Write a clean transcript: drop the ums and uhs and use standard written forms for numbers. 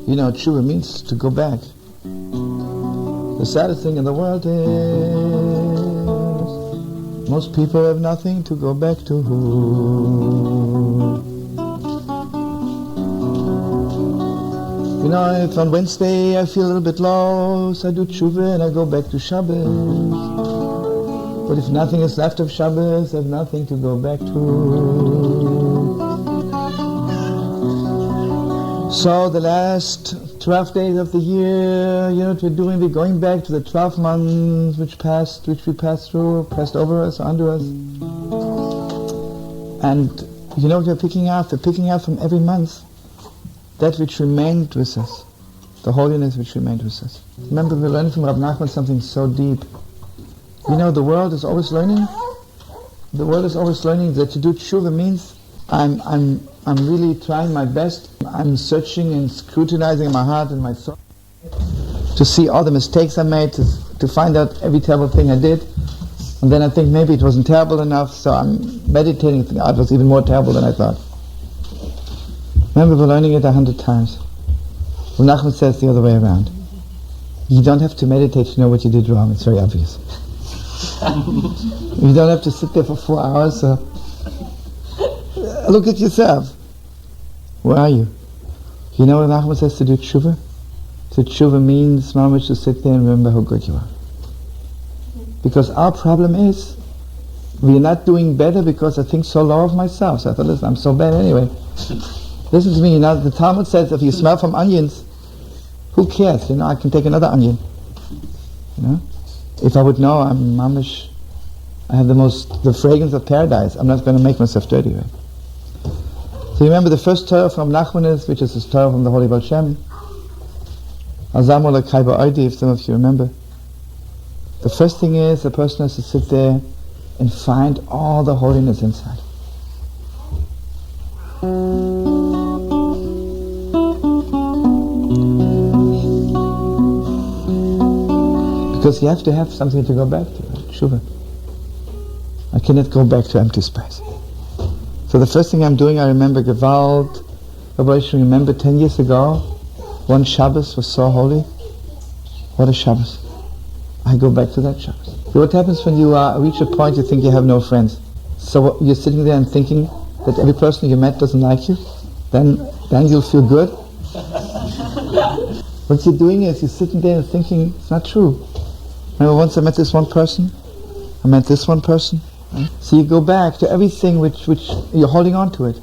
You know, Teshuvah means to go back. The saddest thing in the world is most people have nothing to go back to. You know, if on Wednesday I feel a little bit low, so I do Teshuvah and I go back to Shabbos. But if nothing is left of Shabbos, I have nothing to go back to. So the last 12 days of the year, you know what we're doing? We're going back to the 12 months which we passed through, passed over us, under us. And you know what we're picking out? We're picking out from every month that which remained with us, the holiness which remained with us. Remember, we're learning from Reb Nachman something so deep. You know, the world is always learning. The world is always learning that to do Teshuvah means I'm really trying my best. I'm searching and scrutinizing my heart and my soul to see all the mistakes I made, to find out every terrible thing I did. And then I think maybe it wasn't terrible enough, so I'm meditating, thinking, it was even more terrible than I thought. Remember, we're learning it 100 times. Reb Nachman says the other way around. You don't have to meditate to know what you did wrong, it's very obvious. You don't have to sit there for 4 hours, so look at yourself. Where are you? You know what Nachman says to do Teshuvah? To Teshuvah means, mamash, to sit there and remember how good you are. Because our problem is, we are not doing better because I think so low of myself. So I thought, listen, I'm so bad anyway. Listen to me, you know, the Talmud says if you smell from onions, who cares? You know, I can take another onion. You know? If I would know I'm mamash, I have the fragrance of paradise, I'm not going to make myself dirty, right? So you remember the first Torah from Nachman is, which is the Torah from the Holy Baal Shem. Azamu l'kai ba'odi, if some of you remember. The first thing is, the person has to sit there and find all the holiness inside. Because you have to have something to go back to, right? Teshuvah. I cannot go back to empty space. So the first thing I'm doing, I remember Gewalt. Remember 10 years ago, one Shabbos was so holy. What a Shabbos. I go back to that Shabbos. So what happens when you reach a point you think you have no friends? So you're sitting there and thinking that every person you met doesn't like you? Then you'll feel good? What you're doing is you're sitting there and thinking, it's not true. Remember once I met this one person? I met this one person? So you go back to everything which you're holding on to it.